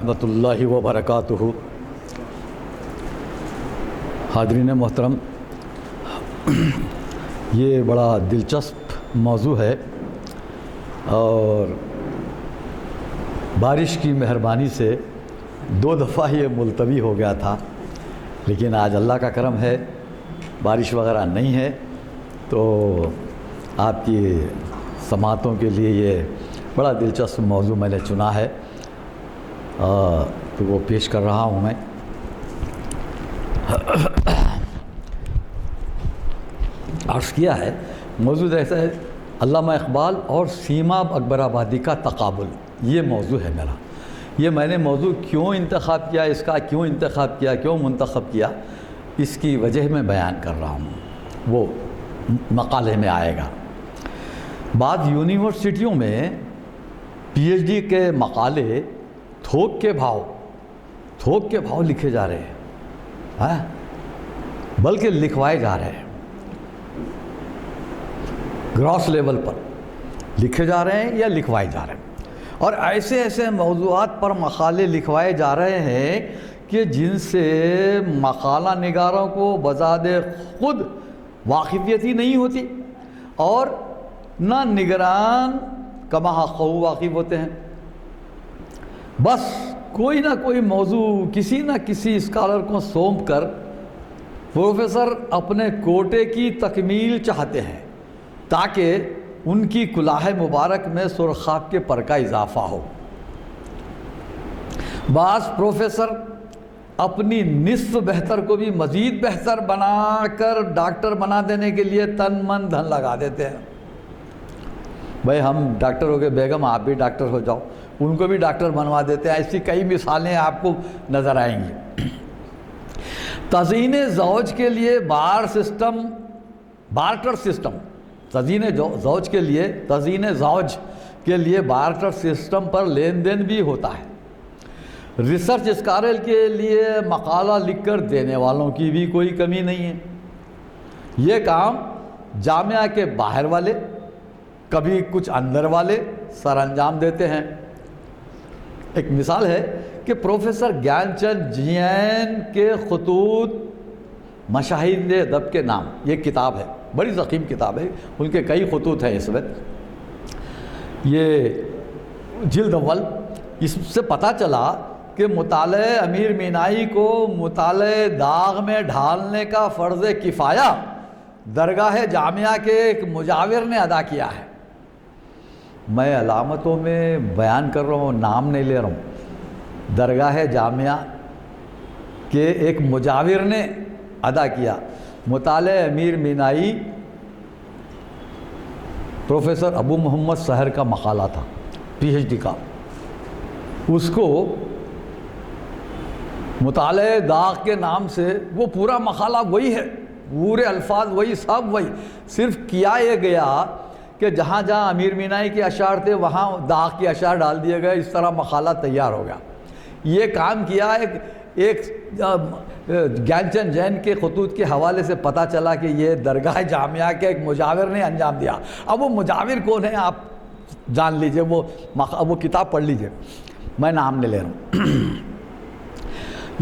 رحمۃ اللہ وبرکاتہ۔ حاضرین محترم، یہ بڑا دلچسپ موضوع ہے اور بارش کی مہربانی سے 2 دفعہ یہ ملتوی ہو گیا تھا، لیکن آج اللہ کا کرم ہے بارش وغیرہ نہیں ہے، تو آپ کی سماعتوں کے لیے یہ بڑا دلچسپ موضوع میں نے چنا ہے تو وہ پیش کر رہا ہوں میں۔ عرض کیا ہے موضوع ایسا ہے، علامہ اقبال اور سیما اکبر آبادی کا تقابل، یہ موضوع ہے میرا۔ یہ میں نے موضوع کیوں انتخاب کیا، اس کا کیوں انتخاب کیا، کیوں منتخب کیا، اس کی وجہ میں بیان کر رہا ہوں، وہ مقالے میں آئے گا۔ بعض یونیورسٹیوں میں پی ایچ ڈی کے مقالے تھوک کے بھاؤ لکھے جا رہے ہیں، بلکہ لکھوائے جا رہے ہیں، گراس لیول پر لکھے جا رہے ہیں یا لکھوائے جا رہے ہیں، اور ایسے موضوعات پر مقالے لکھوائے جا رہے ہیں کہ جن سے مقالہ نگاروں کو بذات خود واقفیت ہی نہیں ہوتی، اور نہ نگران کما حق واقف ہوتے ہیں۔ بس کوئی نہ کوئی موضوع کسی نہ کسی اسکالر کو سونپ کر پروفیسر اپنے کوٹے کی تکمیل چاہتے ہیں تاکہ ان کی کلاه مبارک میں سرخاب کے پر کا اضافہ ہو۔ بعض پروفیسر اپنی نصف بہتر کو بھی مزید بہتر بنا کر ڈاکٹر بنا دینے کے لیے تن من دھن لگا دیتے ہیں۔ بھائی ہم ڈاکٹر ہو گئے، بیگم آپ بھی ڈاکٹر ہو جاؤ، ان کو بھی ڈاکٹر بنوا دیتے ہیں۔ ایسی کئی مثالیں آپ کو نظر آئیں گی۔ تزئین زوج کے لیے بارٹر سسٹم، تزئین زوج کے لیے بارٹر سسٹم پر لین دین بھی ہوتا ہے۔ ریسرچ اسکالر کے لیے مقالہ لکھ کر دینے والوں کی بھی کوئی کمی نہیں ہے۔ یہ کام جامعہ کے باہر والے، کبھی کچھ اندر والے سر انجام دیتے ہیں۔ ایک مثال ہے کہ پروفیسر گیان چند جین کے خطوط مشاہیر ادب کے نام، یہ کتاب ہے، بڑی ضخیم کتاب ہے، ان کے کئی خطوط ہیں اس وقت۔ یہ جلد اول، اس سے پتہ چلا کہ مطالعہ امیر مینائی کو مطالعہ داغ میں ڈھالنے کا فرض کفایہ درگاہ جامعہ کے ایک مجاور نے ادا کیا ہے۔ میں علامتوں میں بیان کر رہا ہوں، نام نہیں لے رہا ہوں۔ درگاہ جامعہ کے ایک مجاور نے ادا کیا۔ مطالعہ امیر مینائی پروفیسر ابو محمد سحر کا مقالہ تھا، پی ایچ ڈی کا۔ اس کو مطالعہ داغ کے نام سے، وہ پورا مقالہ وہی ہے، پورے الفاظ وہی، سب وہی، صرف کیا یہ گیا کہ جہاں جہاں امیر مینائی کے اشعار تھے وہاں داغ کے اشعار ڈال دیے گئے، اس طرح مقالہ تیار ہو گیا۔ یہ کام کیا ایک گیان چند جین کے خطوط کے حوالے سے پتہ چلا کہ یہ درگاہ جامعہ کے ایک مجاور نے انجام دیا۔ اب وہ مجاور کون ہے آپ جان لیجئے، وہ کتاب پڑھ لیجئے، میں نام نہیں لے رہا ہوں۔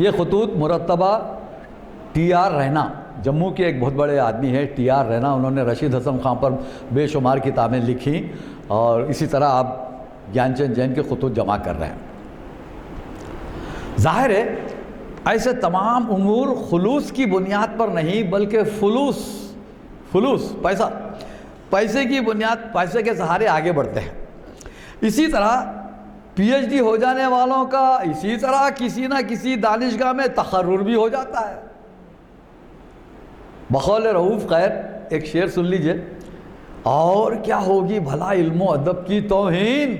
یہ خطوط مرتبہ ٹی آر رینا، جموں کے ایک بہت بڑے آدمی ہے ٹی آر رینا، انہوں نے رشید حسن خان پر بے شمار کتابیں لکھی، اور اسی طرح آپ گیان چند جین کے خطوط جمع کر رہے ہیں۔ ظاہر ہے ایسے تمام امور خلوص کی بنیاد پر نہیں، بلکہ فلوس پیسے کی بنیاد، پیسے کے سہارے آگے بڑھتے ہیں۔ اسی طرح پی ایچ ڈی ہو جانے والوں کا اسی طرح کسی نہ کسی دانشگاہ میں تقرر بھی ہو جاتا ہے۔ بقول رؤوف خیر ایک شعر سن لیجئے، اور کیا ہوگی بھلا علم و ادب کی توہین،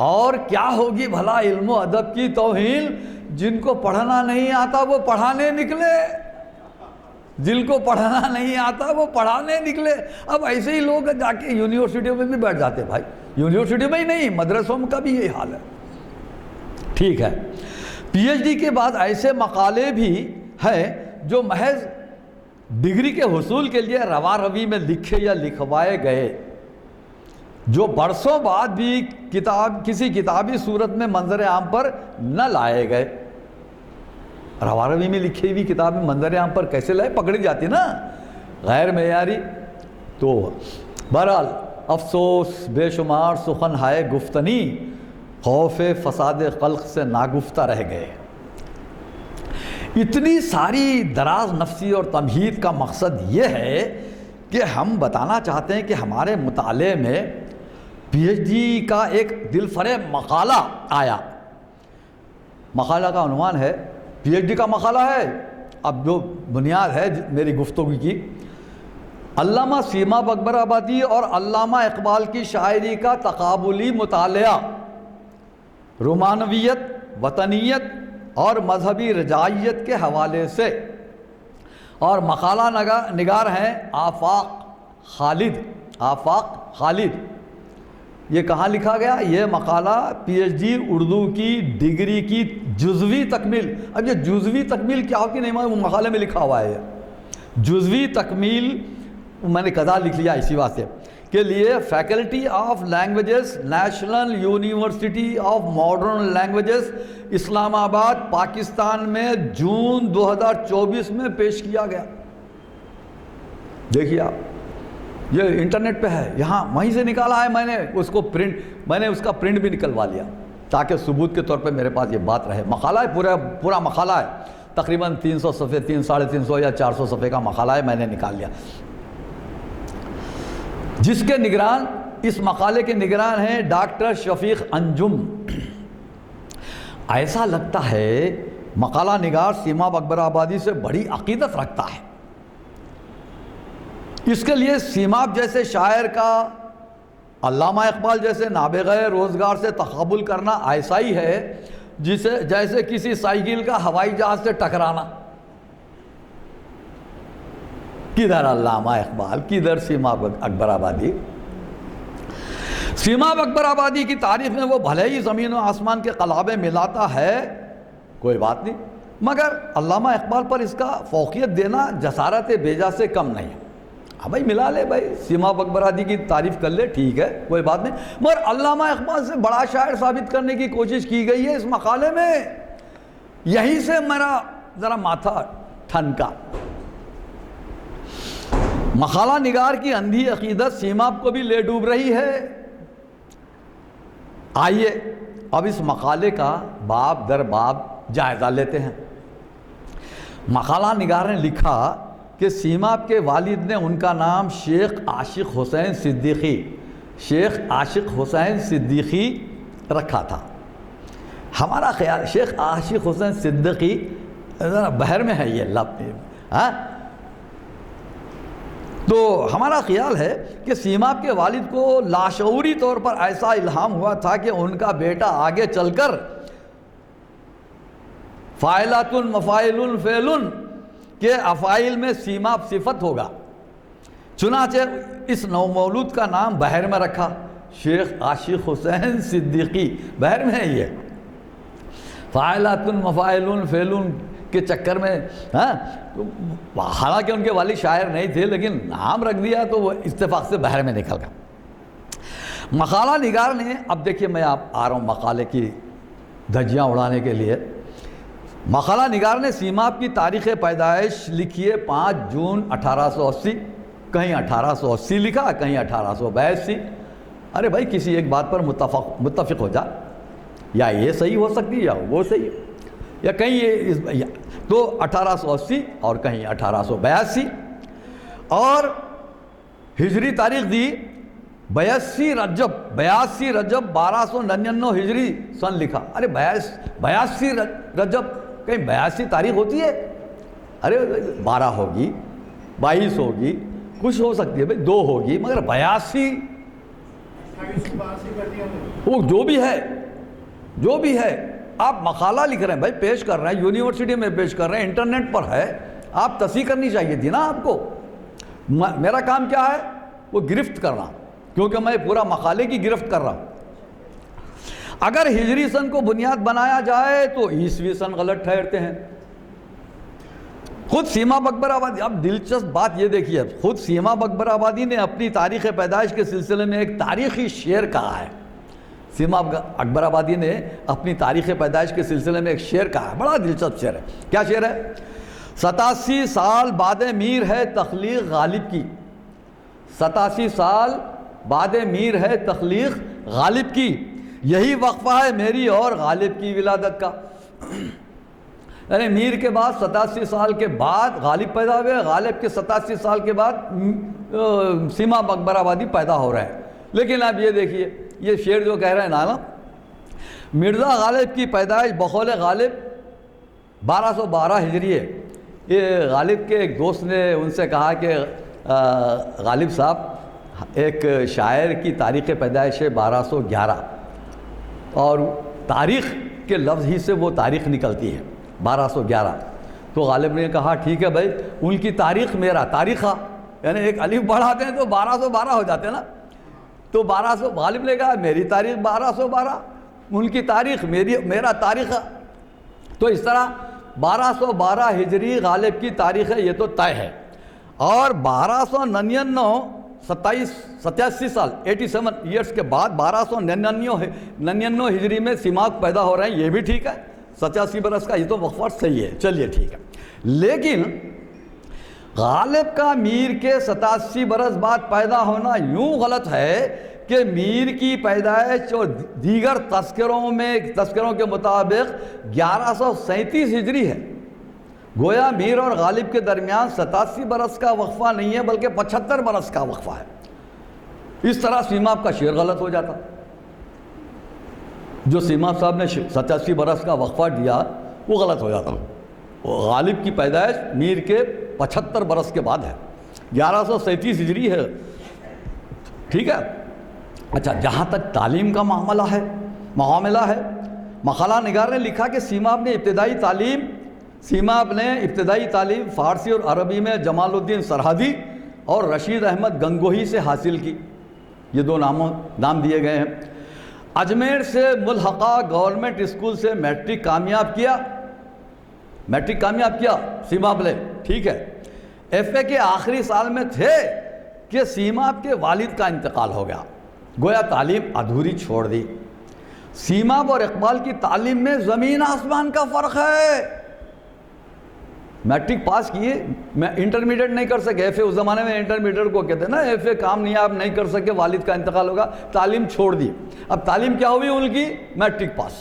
اور کیا ہوگی بھلا علم و ادب کی توہین، جن کو پڑھنا نہیں آتا وہ پڑھانے نکلے، جن کو پڑھنا نہیں آتا وہ پڑھانے نکلے۔ اب ایسے ہی لوگ جا کے یونیورسٹیوں میں بھی بیٹھ جاتے ہیں۔ بھائی یونیورسٹی میں ہی نہیں، مدرسوں کا بھی یہی حال ہے۔ ٹھیک ہے، پی ایچ ڈی کے بعد ایسے مقالے بھی ہیں جو محض ڈگری کے حصول کے لیے روا روی میں لکھے یا لکھوائے گئے، جو برسوں بعد بھی کسی کتابی صورت میں منظر عام پر نہ لائے گئے. رواروی میں لکھی ہوئی کتاب میں منظر عام پر کیسے لائے؟ پکڑی جاتی نا غیر معیاری. تو بہرحال افسوس بے شمار سخن ہائے گفتنی، خوف فساد خلق سے ناگفتہ رہ گئے. اتنی ساری دراز نفسی اور تمہید کا مقصد یہ ہے کہ ہم بتانا چاہتے ہیں کہ ہمارے مطالعے میں پی ایچ ڈی کا ایک دل فریب مقالہ آیا. مقالہ کا عنوان ہے، پی ایچ ڈی کا مقالہ ہے، اب جو بنیاد ہے میری گفتگو کی، علامہ سیماب اکبر آبادی اور علامہ اقبال کی شاعری کا تقابلی مطالعہ، رومانویت، وطنیت اور مذہبی رجاعیت کے حوالے سے. اور مقالہ نگار ہیں آفاق خالد. یہ کہاں لکھا گیا؟ یہ مقالہ پی ایچ ڈی اردو کی ڈگری کی جزوی تکمیل. اب یہ جزوی تکمیل کیا ہوتی نہیں، وہ مقالے میں لکھا ہوا ہے. جزوی تکمیل میں نے قضا لکھ لیا اسی واسطے کے لیے faculty of languages, national university of modern languages, Islamabad, Pakistan میں جون 2024 میں پیش کیا گیا. دیکھیے آپ، یہ انٹرنیٹ پہ ہے، یہاں وہیں سے نکالا ہے. میں نے اس کا پرنٹ بھی نکلوا لیا تاکہ ثبوت کے طور پہ میرے پاس یہ بات رہے. مقالہ ہے، پورا مقالہ ہے، تقریباً 300 صفحے، 350 یا 400 صفحے کا مقالہ ہے، میں نے نکال لیا. جس کے نگران، اس مقالے کے نگران ہیں ڈاکٹر شفیق انجم. ایسا لگتا ہے مقالہ نگار سیماب اکبر آبادی سے بڑی عقیدت رکھتا ہے. اس کے لیے سیماب جیسے شاعر کا علامہ اقبال جیسے نابغہ روزگار سے تقابل کرنا ایسا ہی ہے جیسے کسی سائیکل کا ہوائی جہاز سے ٹکرانا. کدھر علامہ اقبال، کدھر سیماب اکبر آبادی. سیماب اکبر آبادی کی تاریخ میں وہ بھلے ہی زمین و آسمان کے قلابے ملاتا ہے، کوئی بات نہیں، مگر علامہ اقبال پر اس کا فوقیت دینا جسارت بیجا سے کم نہیں. ہاں بھائی ملا لے، بھائی سیماب اکبر آبادی کی تعریف کر لے، ٹھیک ہے، کوئی بات نہیں، مگر علامہ اقبال سے بڑا شاعر ثابت کرنے کی کوشش کی گئی ہے اس مقالے میں. یہیں سے میرا ذرا ماتھا ٹھنکا. مقالہ نگار کی اندھی عقیدت سیماب کو بھی لے ڈوب رہی ہے. آئیے اب اس مقالے کا باب در باب جائزہ لیتے ہیں. مقالہ نگار نے لکھا کہ سیماب کے والد نے ان کا نام شیخ عاشق حسین صدیقی رکھا تھا. ہمارا خیال شیخ عاشق حسین صدیقی بحر میں ہے یہ لفظ، تو ہمارا خیال ہے کہ سیماب کے والد کو لاشعوری طور پر ایسا الہام ہوا تھا کہ ان کا بیٹا آگے چل کر فاعلات مفاعل فعل کے افعال میں سیماب صفت ہوگا. چنانچہ اس نومولود کا نام بحر میں رکھا، شیخ عاشق حسین صدیقی. بحر میں ہے یہ، فاعلات مفاعل فعل کے چکر میں. حالانکہ ان کے والد شاعر نہیں تھے، لیکن نام رکھ دیا تو وہ اتفاق سے بحر میں نکل گیا. مقالہ نگار نے، اب دیکھیے میں آپ آ رہا ہوں مقالے کی دھجیاں اڑانے کے لیے. مقالہ نگار نے سیماب کی تاریخ پیدائش لکھی ہے 5 جون 1880. کہیں 1880 لکھا، کہیں 1882. ارے بھائی کسی ایک بات پر متفق ہو جا، یا یہ صحیح ہو سکتی ہے یا وہ صحیح، یا کہیں یہ تو 1880 اور کہیں 1882. اور ہجری تاریخ دی 82 رجب 1299 ہجری سن لکھا. ارے 82 رجب، کہیں 82 تاریخ ہوتی ہے؟ ارے 12 ہوگی، 22 ہوگی، کچھ ہو سکتی ہے بھائی، 2 ہوگی، مگر 82 وہ جو بھی ہے. آپ مقالہ لکھ رہے ہیں بھائی، پیش کر رہے ہیں، یونیورسٹی میں پیش کر رہے ہیں، انٹرنیٹ پر ہے، آپ تصحیح کرنی چاہیے تھی نا آپ کو. میرا کام کیا ہے؟ وہ گرفت کرنا، کیونکہ میں پورا مقالے کی گرفت کر رہا ہوں. اگر ہجری سن کو بنیاد بنایا جائے تو عیسوی سن غلط ٹھہرتے ہیں. خود سیما اکبر آبادی، اب دلچسپ بات یہ دیکھیے، خود سیما اکبر آبادی نے اپنی تاریخ پیدائش کے سلسلے میں ایک تاریخی شعر کہا ہے۔ سیما اکبر آبادی نے اپنی تاریخ پیدائش کے سلسلے میں ایک شعر کہا ہے، بڑا دلچسپ شعر ہے۔ کیا شعر ہے؟ 87 سال بعد میر ہے تخلیق غالب کی، 87 سال بعد میر ہے تخلیق غالب کی، یہی وقفہ ہے میری اور غالب کی ولادت کا۔ یعنی میر کے بعد 87 سال کے بعد غالب پیدا ہوئے، غالب کے 87 سال کے بعد سیما اکبر آبادی پیدا ہو رہے ہیں۔ لیکن اب یہ دیکھیے، یہ شعر جو کہہ رہے ہیں نا، مرزا غالب کی پیدائش بقول غالب 1212 ہجری ہے۔ یہ غالب کے ایک دوست نے ان سے کہا کہ غالب صاحب، ایک شاعر کی تاریخ پیدائش ہے 1211، اور تاریخ کے لفظ ہی سے وہ تاریخ نکلتی ہے 1211۔ تو غالب نے کہا ٹھیک ہے بھائی، ان کی تاریخ میرا تاریخہ، یعنی ایک الف بڑھاتے ہیں تو 1212 ہو جاتے ہیں نا، تو 1200، غالب نے کہا میری تاریخ 1212، ان کی تاریخ میرا تاریخہ۔ تو اس طرح 1212 ہجری غالب کی تاریخ ہے، یہ تو طے ہے۔ اور 1299 87 سال 87 ایئرس کے بعد 1299 ہجری میں سیماک پیدا ہو رہے ہیں، یہ بھی ٹھیک ہے، 87 برس کا یہ تو وقفہ صحیح ہے، چلیے ٹھیک ہے۔ لیکن غالب کا میر کے 87 برس بعد پیدا ہونا یوں غلط ہے کہ میر کی پیدائش اور دیگر تذکروں کے مطابق 1137 ہجری ہے۔ گویا میر اور غالب کے درمیان 87 برس کا وقفہ نہیں ہے بلکہ 75 برس کا وقفہ ہے۔ اس طرح سیماب کا شعر غلط ہو جاتا۔ جو سیماب صاحب نے 87 برس کا وقفہ دیا وہ غلط ہو جاتا۔ غالب کی پیدائش میر کے 75 برس کے بعد ہے، 1137 ہجری ہے، ٹھیک ہے۔ اچھا، جہاں تک تعلیم کا معاملہ ہے، مقالہ نگار نے لکھا کہ سیماب نے ابتدائی تعلیم فارسی اور عربی میں جمال الدین سرحدی اور رشید احمد گنگوہی سے حاصل کی، یہ دو نام دیے گئے ہیں۔ اجمیر سے ملحقہ گورنمنٹ اسکول سے میٹرک کامیاب کیا سیماب نے، ٹھیک ہے۔ ایف اے کے آخری سال میں تھے کہ سیماب کے والد کا انتقال ہو گیا، گویا تعلیم ادھوری چھوڑ دی۔ سیماب اور اقبال کی تعلیم میں زمین آسمان کا فرق ہے۔ میٹرک پاس کیے، میں انٹرمیڈیٹ نہیں کر سکے، ایف اے اس زمانے میں انٹرمیڈیٹ کو کہتے ہیں نا، ایف اے کام نہیں آپ نہیں کر سکے، والد کا انتقال ہوگا، تعلیم چھوڑ دی۔ اب تعلیم کیا ہوئی ان کی؟ Matric pass.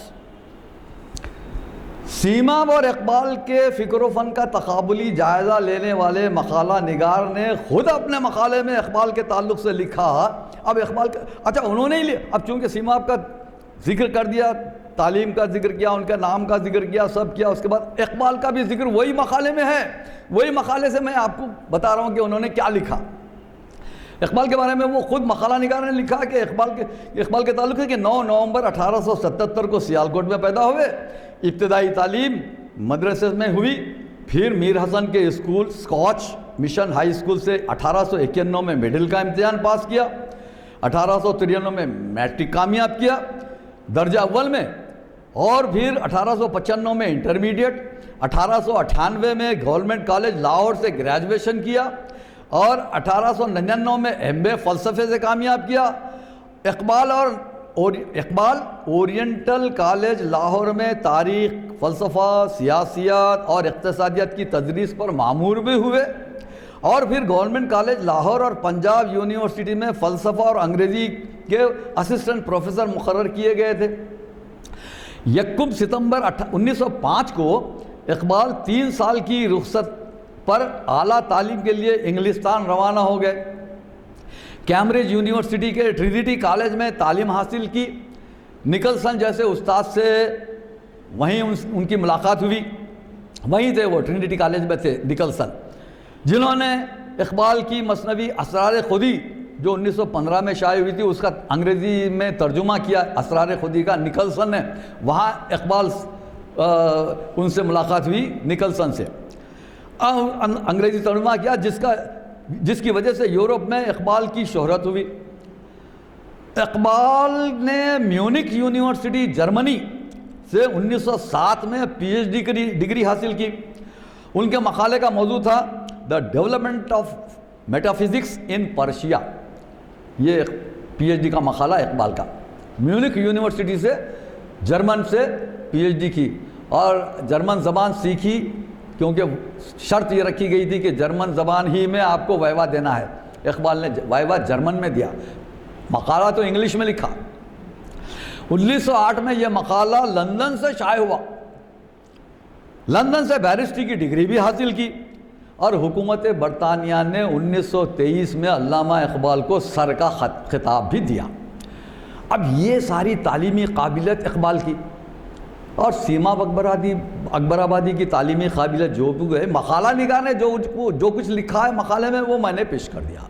سیماب اور اقبال کے فکر و فن کا تقابلی جائزہ لینے والے مقالہ نگار نے خود اپنے مقالے میں اقبال کے تعلق سے لکھا۔ اب اقبال کا اچھا انہوں نے ہی لیا، اب چونکہ سیماب کا ذکر کر دیا، تعلیم کا ذکر کیا، ان کا نام کا ذکر کیا، سب کیا، اس کے بعد اقبال کا بھی ذکر وہی مقالے میں ہے، وہی مقالے سے میں آپ کو بتا رہا ہوں کہ انہوں نے کیا لکھا۔ اقبال کے بارے میں وہ خود مقالہ نگار نے لکھا کہ اقبال کے تعلق ہے کہ 9 نومبر 1877 کو سیالکوٹ میں پیدا ہوئے، ابتدائی تعلیم مدرسے میں ہوئی، پھر میر حسن کے school scotch mission high school سے 1891 میں مڈل کا امتحان پاس کیا، 1893 میں میٹرک کامیاب کیا درجہ اول میں، اور پھر 1895 میں انٹرمیڈیٹ، 1898 میں گورنمنٹ کالج لاہور سے گریجویشن کیا، اور 1899 میں ایم اے فلسفے سے کامیاب کیا۔ اقبال اورینٹل کالج لاہور میں تاریخ، فلسفہ، سیاسیات اور اقتصادیات کی تدریس پر مامور بھی ہوئے، اور پھر گورنمنٹ کالج لاہور اور پنجاب یونیورسٹی میں فلسفہ اور انگریزی کے اسسٹنٹ پروفیسر مقرر کیے گئے تھے۔ 1 ستمبر 1905 کو اقبال 3 سال کی رخصت پر اعلیٰ تعلیم کے لیے انگلستان روانہ ہو گئے۔ کیمبرج یونیورسٹی کے ٹرینیٹی کالج میں تعلیم حاصل کی، نکلسن جیسے استاد سے وہیں ان کی ملاقات ہوئی، وہیں تھے وہ، ٹرینیٹی کالج میں تھے نکلسن، جنہوں نے اقبال کی مثنوی اسرار خودی جو 1915 میں شائع ہوئی تھی اس کا انگریزی میں ترجمہ کیا، اسرار خودی کا، نکلسن نے، وہاں اقبال ان سے ملاقات ہوئی نکلسن سے، انگریزی ترجمہ کیا جس کی وجہ سے یورپ میں اقبال کی شہرت ہوئی۔ اقبال نے میونک یونیورسٹی جرمنی سے 1907 میں پی ایچ ڈی ڈگری حاصل کی۔ ان کے مقالے کا موضوع تھا the development of metaphysics in Persia. یہ پی ایچ ڈی کا مقالہ اقبال کا. میونک یونیورسٹی سے جرمن سے پی ایچ ڈی کی اور جرمن زبان سیکھی کیونکہ شرط یہ رکھی گئی تھی کہ جرمن زبان ہی میں آپ کو ویوا دینا ہے. اقبال نے ویوا جرمن میں دیا, مقالہ تو انگلش میں لکھا. 1908 میں یہ مقالہ لندن سے شائع ہوا. لندن سے بیرسٹری کی ڈگری بھی حاصل کی اور حکومت برطانیہ نے 1923 میں علامہ اقبال کو سر کا خطاب بھی دیا. اب یہ ساری تعلیمی قابلیت اقبال کی اور سیما اکبر آبادی کی تعلیمی قابلیت جو بھی ہے, مقالہ نگار نے جو کچھ لکھا ہے مقالے میں وہ میں نے پیش کر دیا,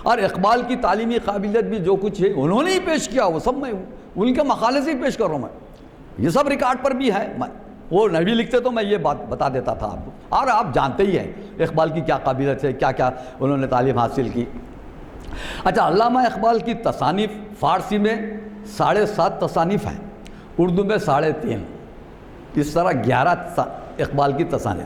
اور اقبال کی تعلیمی قابلیت بھی جو کچھ ہے انہوں نے ہی پیش کیا, وہ سب میں ان کے مقالے سے ہی پیش کر رہا ہوں میں. یہ سب ریکارڈ پر بھی ہے, وہ نہیں بھی لکھتے تو میں یہ بات بتا دیتا تھا آپ کو, اور آپ جانتے ہی ہیں اقبال کی کیا قابلیت ہے, کیا کیا انہوں نے تعلیم حاصل کی. اچھا, علامہ اقبال کی تصانیف فارسی میں 7.5 تصانیف ہیں, اردو میں 3.5, اس طرح 11 اقبال کی تصانیف.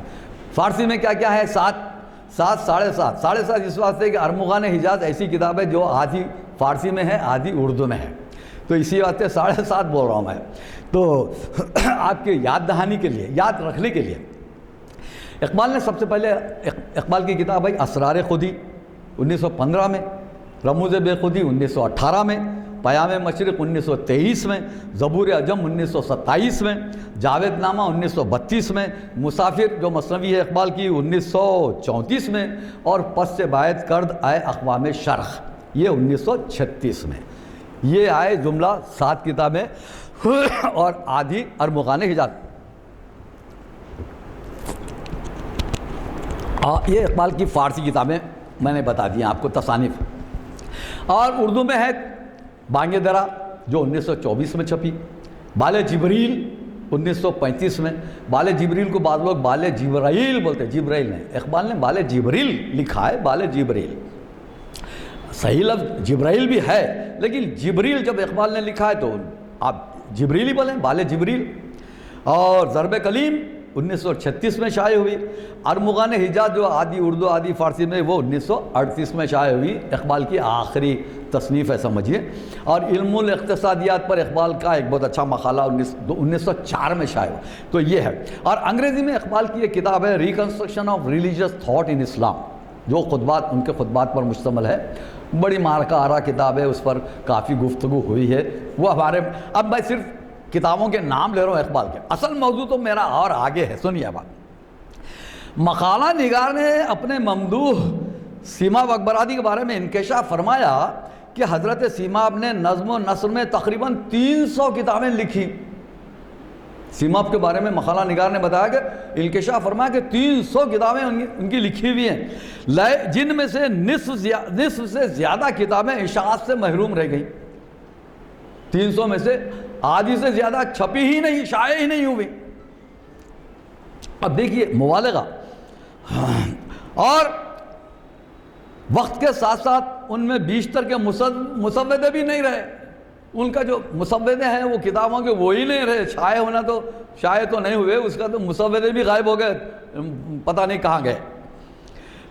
فارسی میں کیا کیا ہے؟ 7.5 اس واسطے کہ ارمغان حجاز ایسی کتاب ہے جو آدھی فارسی میں ہے آدھی اردو میں ہے, تو اسی واسطے 7.5 بول رہا ہوں میں. تو آپ کے یاد دہانی کے لیے, یاد رکھنے کے لیے, اقبال نے سب سے پہلے اقبال کی کتاب ہے اسرار خودی 1915 میں, رموز بے خودی 1918 میں, پیام مشرق 1923 میں, زبور عجم 1927 میں, جاوید نامہ 1932 میں, مسافر جو مثنوی ہے اقبال کی 1934 میں, اور پس سے باعث کرد آئے اقوام شرق یہ 1936 میں. یہ آئے جملہ 7 کتابیں اور آدھی ارمغان حجاز. یہ اقبال کی فارسی کتابیں میں نے بتا دی آپ کو تصانیف. اور اردو میں ہے بانگ درا جو 1924 میں چھپی, بال جبریل 1935 میں. بال جبریل کو بعض لوگ بال جبرائیل بولتے, جبرائیل نہیں, اقبال نے بال جبریل لکھا ہے, بال جبریل. صحیح لفظ جبرائیل بھی ہے, لیکن جبریل جب اقبال نے لکھا ہے تو آپ جبریل ہی بولیں, بال جبریل. اور ضرب کلیم 1936 میں شائع ہوئی. ارمغان حجاز جو آدھی اردو آدھی فارسی میں, وہ 1938 میں شائع ہوئی, اقبال کی آخری تصنیف ہے سمجھیے. اور علم الاقتصادیات پر اقبال کا ایک بہت اچھا مقالہ 1904 میں شائع ہوا. تو یہ ہے. اور انگریزی میں اقبال کی ایک کتاب ہے reconstruction of religious thought in Islam, جو خطبات ان کے خطبات پر مشتمل ہے. بڑی مارکہ آرا کتاب ہے, اس پر کافی گفتگو ہوئی ہے. وہ ہمارے, اب میں صرف کتابوں کے نام لے رہا ہوں اقبال کے, اصل موضوع تو میرا اور آگے ہے. سنیے بات. مقالہ نگار نے اپنے ممدوح سیما اکبرآبادی کے بارے میں انکشاف فرمایا کہ حضرت سیماب نے نظم و نثر میں تقریباً 300 کتابیں لکھی. سیماب کے بارے میں مقالہ نگار نے بتایا کہ انکشاف فرمایا کہ 300 کتابیں ان کی لکھی ہوئی ہیں, جن میں سے نصف سے زیادہ کتابیں اشاعت سے محروم رہ گئیں. 300 میں سے آدھی سے زیادہ چھپی ہی نہیں, شائع ہی نہیں ہوئی. اب دیکھیے مبالغہ. اور وقت کے ساتھ ساتھ ان میں بیشتر کے مسودے بھی نہیں رہے. ان کا جو مسودے ہیں وہ کتابوں کے وہی نہیں رہے. شائع ہونا تو شائع تو نہیں ہوئے, اس کا تو مسودے بھی غائب ہو گئے, پتہ نہیں کہاں گئے.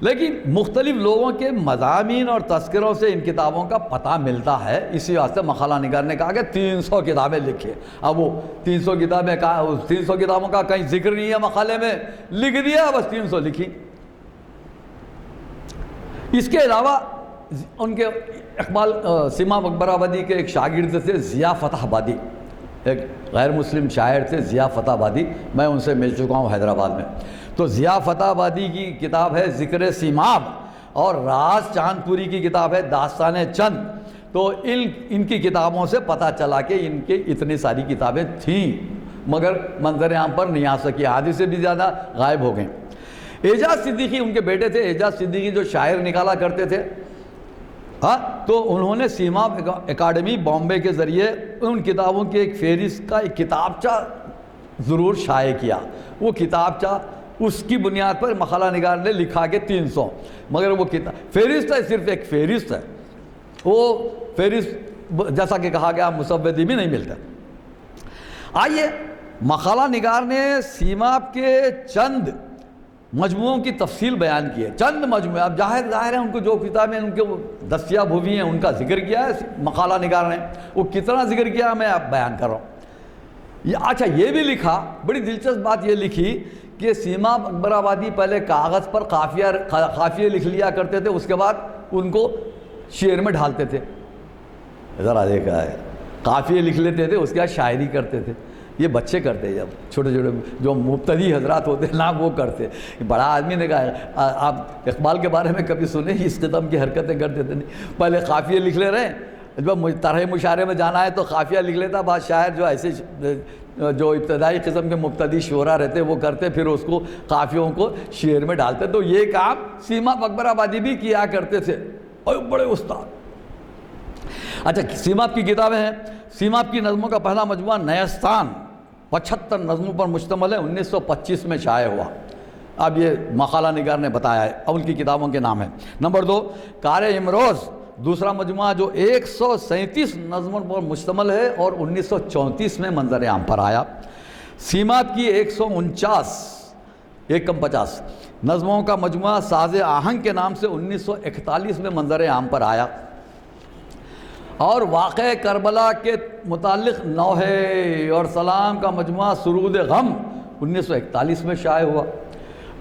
لیکن مختلف لوگوں کے مضامین اور تذکروں سے ان کتابوں کا پتہ ملتا ہے. اسی واسطے مقالہ نگار نے کہا کہ 300 کتابیں لکھے. اب وہ 300 کتابیں کہا, 300 کتابوں کا کہیں ذکر نہیں ہے مقالے میں, لکھ دیا بس 300 لکھی. اس کے علاوہ ان کے اقبال سیما اکبرآبادی کے ایک شاگرد تھے ضیاء فتح آبادی, ایک غیر مسلم شاعر تھے ضیاء فتح آبادی, میں ان سے مل چکا ہوں حیدرآباد میں. تو ضیاء فتح آبادی کی کتاب ہے ذکر سیماب, اور راز چاند پوری کی کتاب ہے داستان چند. تو ان کی کتابوں سے پتہ چلا کہ ان کے اتنی ساری کتابیں تھیں, مگر منظر عام پر نہیں آ سکی, آدھی سے بھی زیادہ غائب ہو گئیں. اعجاز صدیقی ان کے بیٹے تھے. اعجاز صدیقی جو شاعر نکالا کرتے تھے, ہاں, تو انہوں نے سیماب اکیڈمی بامبے کے ذریعے ان کتابوں کی ایک فہرست کا ایک کتابچہ ضرور شائع کیا. وہ کتابچہ اس کی بنیاد پر مقالہ نگار نے لکھا کہ 300, مگر وہ کتاب فہرست ہے, صرف ایک فہرست ہے. وہ فہرست جیسا کہ کہا گیا مسودے بھی نہیں ملتا. آئیے, مقالہ نگار نے سیماب کے چند مجموعوں کی تفصیل بیان کی ہے. چند مجموعے، اب ظاہر ہے ان کو جو کتابیں ان کے دستیاب ہوئی ہیں ان کا ذکر کیا ہے مقالہ نگار نے، وہ کتنا ذکر کیا میں اب بیان کر رہا ہوں. اچھا یہ بھی لکھا، بڑی دلچسپ بات یہ لکھی کہ سیماب اکبر آبادی پہلے کاغذ پر قافیے لکھ لیا کرتے تھے، اس کے بعد ان کو شعر میں ڈھالتے تھے. ذرا دیکھا ہے، قافیے لکھ لیتے تھے، اس کے بعد شاعری کرتے تھے. یہ بچے کرتے ہیں، جب چھوٹے چھوٹے جو مبتدی حضرات ہوتے ہیں نا وہ کرتے. بڑا آدمی نے کہا، آپ اقبال کے بارے میں کبھی سنے اس قسم کی حرکتیں کرتے تھے؟ نہیں، پہلے قافیے لکھ لے رہے ہیں، جب طرح مشاعرے میں جانا ہے تو قافیہ لکھ لیتا. بعض شاعر جو ایسے جو ابتدائی قسم کے مبتدی شعراء رہتے وہ کرتے، پھر اس کو قافیوں کو شعر میں ڈالتے. تو یہ کام سیماب اکبر آبادی بھی کیا کرتے تھے، اور بڑے استاد. اچھا سیماب کی کتابیں ہیں. سیماب کی نظموں کا پہلا مجموعہ نیستان 75 نظموں پر مشتمل ہے، 1925 میں شائع ہوا. اب یہ مقالہ نگار نے بتایا ہے، اب ان کی کتابوں کے نام ہیں. نمبر 2 کار امروز، دوسرا مجموعہ جو 137 نظموں پر مشتمل ہے اور 1934 میں منظر عام پر آیا. سیماب کی 150 نظموں کا مجموعہ ساز آہنگ کے نام سے 1941 میں منظر عام پر آیا. اور واقعہ کربلا کے متعلق نوحے اور سلام کا مجموعہ سرود غم 1941 میں شائع ہوا.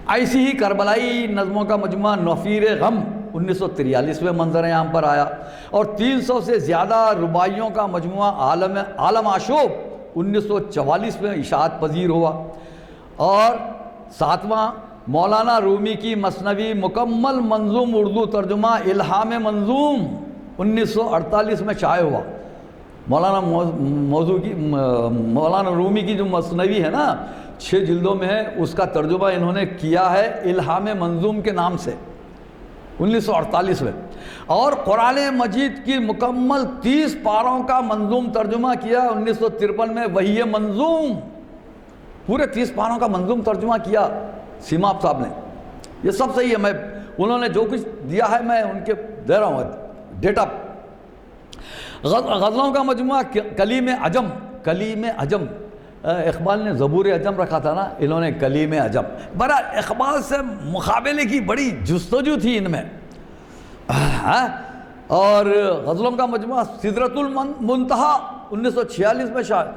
ایسی ہی کربلائی نظموں کا مجموعہ نفیر غم 1943 میں منظر عام پر آیا. اور 300 سے زیادہ رباعیوں کا مجموعہ عالم آشوب 1944 میں اشاعت پذیر ہوا. اور 7واں مولانا رومی کی مثنوی مکمل منظوم اردو ترجمہ الہام منظوم 1948 میں شائع ہوا. مولانا رومی کی جو مثنوی ہے نا 6 جلدوں میں ہے، اس کا ترجمہ انہوں نے کیا ہے الہام منظوم کے نام سے 1948 میں. اور قرآن مجید کی مکمل 30 پاروں کا منظوم ترجمہ کیا 1953 میں وحی منظوم. پورے 30 پاروں کا منظوم ترجمہ کیا سیماب صاحب نے. یہ سب صحیح ہے، انہوں نے جو کچھ دیا ہے میں ان کے دے رہا ہوں ڈیٹا. غزلوں کا مجموعہ کلیم عجم. اقبال نے زبور عجم رکھا تھا نا، انہوں نے کلیم عجم. برا اقبال سے مقابلے کی بڑی جستجو تھی ان میں. اور غزلوں کا مجموعہ سدرۃ المنتہا 1946 میں شائع.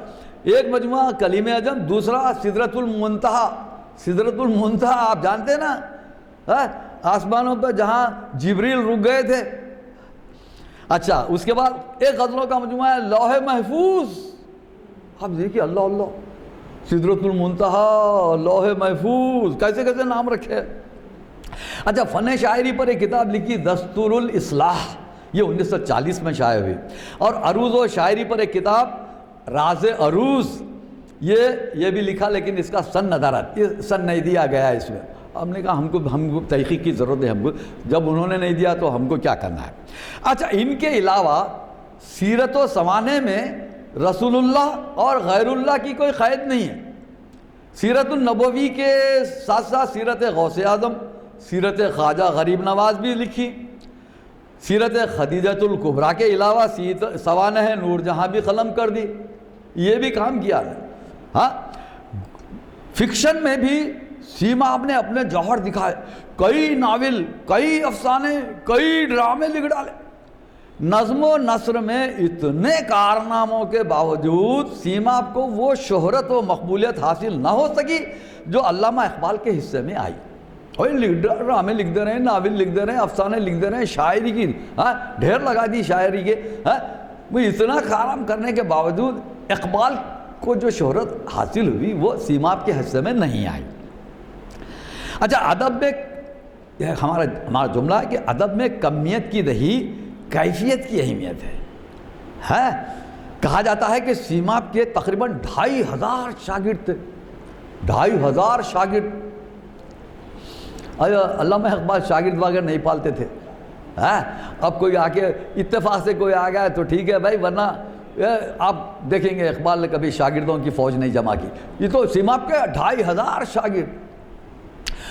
ایک مجموعہ کلیم عجم، دوسرا سدرۃ المنتہا. سدرۃ المنتہا آپ جانتے ہیں نا، آسمانوں پہ جہاں جبریل رک گئے تھے. اچھا اس کے بعد ایک غزلوں کا مجموعہ ہے لوح محفوظ. آپ دیکھیے اللہ اللہ، سدرۃ المنتہا، لوح محفوظ، کیسے کیسے نام رکھے. اچھا فن شاعری پر ایک کتاب لکھی دستور الاصلاح، یہ 1940 میں شائع ہوئی. اور عروض و شاعری پر ایک کتاب راز عروض، یہ بھی لکھا، لیکن اس کا سن ندارت، یہ سن نہیں دیا گیا ہے اس میں. ہم نے کہا ہم کو تحقیق کی ضرورت ہے، ہم کو جب انہوں نے نہیں دیا تو ہم کو کیا کرنا ہے. اچھا ان کے علاوہ سیرت و سوانے میں رسول اللہ اور غیر اللہ کی کوئی قید نہیں ہے. سیرت النبوی کے ساتھ ساتھ سیرت غوث اعظم، سیرت خواجہ غریب نواز بھی لکھی. سیرت خدیجۃ الکبریٰ کے علاوہ سوانح نور جہاں بھی قلم کر دی. یہ بھی کام کیا ہے. ہاں فکشن میں بھی سیماب نے اپنے جوہر دکھائے. کئی ناول، کئی افسانے، کئی ڈرامے لکھ ڈالے. نظم و نثر میں اتنے کارناموں کے باوجود سیماب کو وہ شہرت و مقبولیت حاصل نہ ہو سکی جو علامہ اقبال کے حصے میں آئی. اور ڈرامے لکھ دے رہے ہیں، ناول لکھ دے رہے ہیں، افسانے لکھ دے رہے ہیں، شاعری کی ڈھیر لگا دی شاعری کے. وہ اتنا کام کرنے کے باوجود اقبال کو جو شہرت حاصل ہوئی وہ سیماب کے حصے میں نہیں آئی. اچھا ادب میں ہمارا جملہ ہے کہ ادب میں کمیت کی نہیں کیفیت کی اہمیت ہے. کہا جاتا ہے کہ سیماب کے تقریباً 2500 شاگرد تھے. 2500 شاگرد. علامہ اقبال شاگرد وغیرہ نہیں پالتے تھے. اب کوئی آ کے اتفاق سے کوئی آ گیا تو ٹھیک ہے بھائی، ورنہ آپ دیکھیں گے اقبال نے کبھی شاگردوں کی فوج نہیں جمع کی. یہ تو سیماب کے 2500 شاگرد.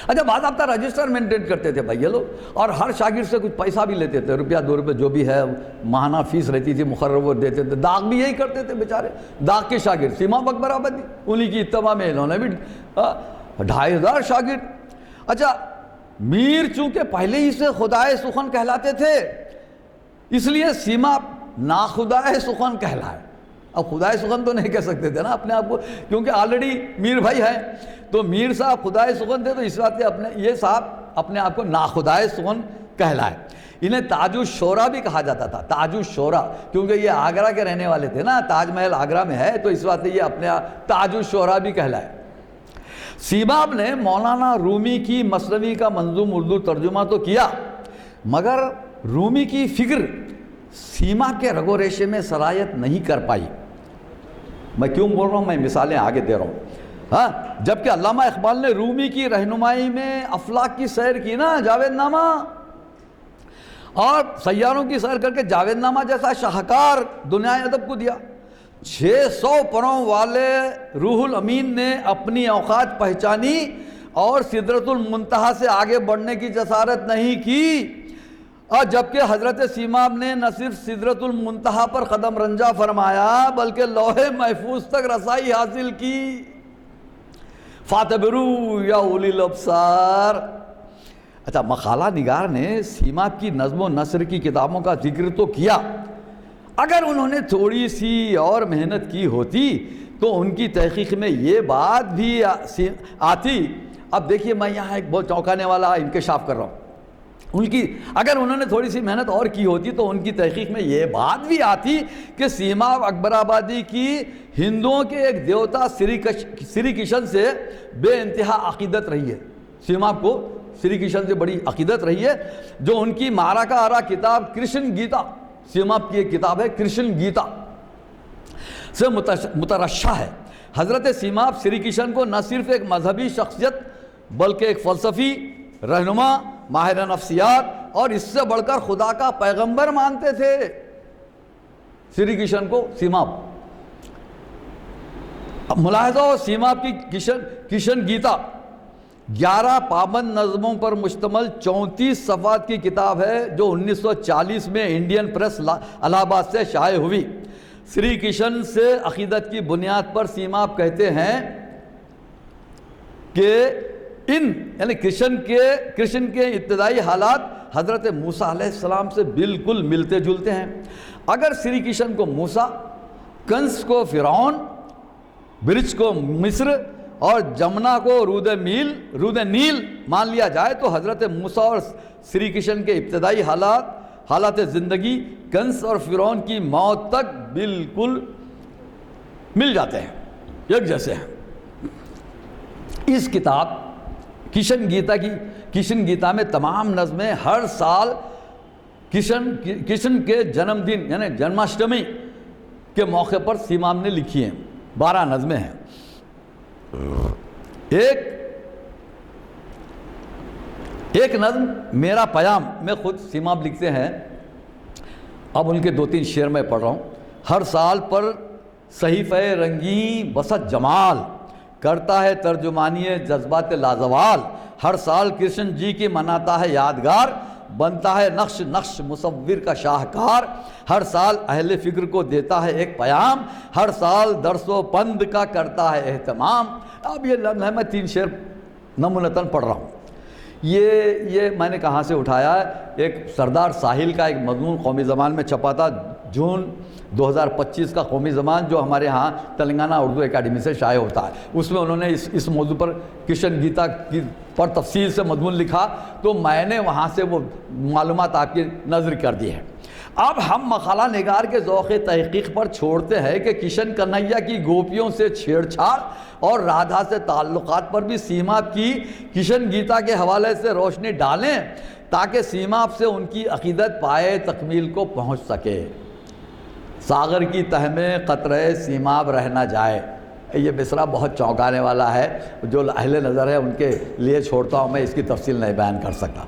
اچھا باضابطہ رجسٹر مینٹین کرتے تھے بھائی یہ لوگ، اور ہر شاگرد سے کچھ پیسہ بھی لیتے تھے، روپیہ 2 روپے جو بھی ہے ماہانہ فیس رہتی تھی مقرر وہ دیتے تھے. داغ بھی یہی کرتے تھے بیچارے. داغ کے شاگرد سیماب اکبر آبادی، انہی کی اتباع میں انہوں نے بھی 2500 شاگرد. اچھا میر چونکہ پہلے ہی سے خدائے سخن کہلاتے تھے اس لیے سیماب ناخدائے سخن کہلائے. اب خدائے سخن تو نہیں کہہ سکتے تھے نا اپنے آپ کو, کیونکہ آلریڈی میر بھائی ہیں, تو میر صاحب خدائے سخن تھے, تو اس بات کے یہ صاحب اپنے آپ کو ناخدائے سخن کہلائے. انہیں تاج الشورا بھی کہا جاتا تھا, تاج الشورا, کیونکہ یہ آگرہ کے رہنے والے تھے نا, تاج محل آگرہ میں ہے, تو اس بات سے یہ اپنے آپ تاج الشورا بھی کہلائے. سیماب نے مولانا رومی کی مثنوی کا منظوم اردو ترجمہ تو کیا, مگر رومی کی فکر سیماب کے رگ و ریشے میں سرایت نہیں کر پائی. میں کیوں بول رہا ہوں, میں مثالیں آگے دے رہا ہوں. ہاں, جبکہ علامہ اقبال نے رومی کی رہنمائی میں افلاک کی سیر کی نا, جاوید نامہ, اور سیاروں کی سیر کر کے جاوید نامہ جیسا شاہکار دنیا ادب کو دیا. 600 پروں والے روح الامین نے اپنی اوقات پہچانی اور سدرۃ المنتہا سے آگے بڑھنے کی جسارت نہیں کی, اور جبکہ حضرت سیماب نے نہ صرف سدرۃ المنتہا پر قدم رنجا فرمایا بلکہ لوح محفوظ تک رسائی حاصل کی. فاتبرو یا اولی الابصار. اچھا, مقالہ نگار نے سیماب کی نظم و نثر کی کتابوں کا ذکر تو کیا, اگر انہوں نے تھوڑی سی اور محنت کی ہوتی تو ان کی تحقیق میں یہ بات بھی آتی. اب دیکھیے, میں یہاں ایک بہت چونکانے والا انکشاف کر رہا ہوں. اگر انہوں نے تھوڑی سی محنت اور کی ہوتی تو ان کی تحقیق میں یہ بات بھی آتی کہ سیماب اکبر آبادی کی ہندوؤں کے ایک دیوتا سری کشن سے بے انتہا عقیدت رہی ہے. سیماب کو سری کشن سے بڑی عقیدت رہی ہے, جو ان کی مارا کا آرا کتاب کرشن گیتا, سیماب کی ایک کتاب ہے کرشن گیتا, سے مترشح ہے. حضرت سیماب سری کشن کو نہ صرف ایک مذہبی شخصیت بلکہ ایک فلسفی رہنما, ماہر نفسیات اور اس سے بڑھ کر خدا کا پیغمبر مانتے تھے. سری کشن کو سیماب ملاحظہ ہو, سیماب کی کشن گیتا 11 پابند نظموں پر مشتمل 34 صفحات کی کتاب ہے, جو 1940 میں انڈین پریس الہ آباد سے شائع ہوئی. سری کشن سے عقیدت کی بنیاد پر سیماب کہتے ہیں کہ یعنی کرشن کے ابتدائی حالات حضرت موسیٰ علیہ السلام سے بالکل ملتے جلتے ہیں. اگر سری کشن کو موسیٰ, کنس کو فرعون, برج کو مصر اور جمنا کو رود نیل مان لیا جائے تو حضرت موسیٰ اور سری کشن کے ابتدائی حالات زندگی کنس اور فرعون کی موت تک بالکل مل جاتے ہیں, ایک جیسے ہیں. اس کتاب کشن گیتا میں تمام نظمیں ہر سال کشن کے جنم دن یعنی جنماشٹمی کے موقع پر سیماب نے لکھی ہیں. 12 نظمیں ہیں. ایک نظم میرا پیام میں خود سیماب لکھتے ہیں, اب ان کے 2-3 شعر میں پڑھ رہا ہوں. ہر سال پر صحیفہ رنگین بسط جمال کرتا ہے ترجمانی جذبات لازوال. ہر سال کرشن جی کی مناتا ہے یادگار, بنتا ہے نقش مصور کا شاہکار. ہر سال اہل فکر کو دیتا ہے ایک پیام, ہر سال درس و پند کا کرتا ہے اہتمام. اب یہ میں 3 شعر نمونتاً پڑھ رہا ہوں. یہ میں نے کہاں سے اٹھایا ہے, ایک سردار ساحل کا ایک مضمون قومی زبان میں چھپا تھا جون 2025 کا قومی زبان, جو ہمارے ہاں تلنگانہ اردو اکیڈمی سے شائع ہوتا ہے. اس میں انہوں نے اس موضوع پر کشن گیتا پر تفصیل سے مضمون لکھا, تو میں نے وہاں سے وہ معلومات آپ کی نظر کر دی ہے. اب ہم مقالہ نگار کے ذوق تحقیق پر چھوڑتے ہیں کہ کشن کنہیا کی گوپیوں سے چھیڑ چھاڑ اور رادھا سے تعلقات پر بھی سیماب کی کشن گیتا کے حوالے سے روشنی ڈالیں, تاکہ سیماب سے ان کی عقیدت پائے تکمیل کو پہنچ سکے. ساغر کی تہ میں قطرے سیماب رہ نہ جائے. یہ مصرع بہت چونکانے والا ہے, جو اہل نظر ہے ان کے لیے چھوڑتا ہوں, میں اس کی تفصیل نہیں بیان کر سکتا.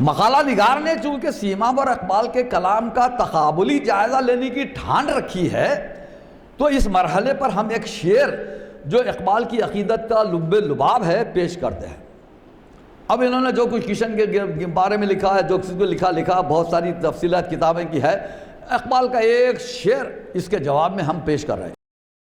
مقالہ نگار نے چونکہ سیماب اور اقبال کے کلام کا تقابلی جائزہ لینے کی ٹھان رکھی ہے, تو اس مرحلے پر ہم ایک شعر جو اقبال کی عقیدت کا لب لباب ہے پیش کرتے ہیں. اب انہوں نے جو کچھ کشن کے بارے میں لکھا ہے, جو کسی کو لکھا بہت ساری تفصیلات کتابیں کی ہے, اقبال کا ایک شعر اس کے جواب میں ہم پیش کر رہے ہیں.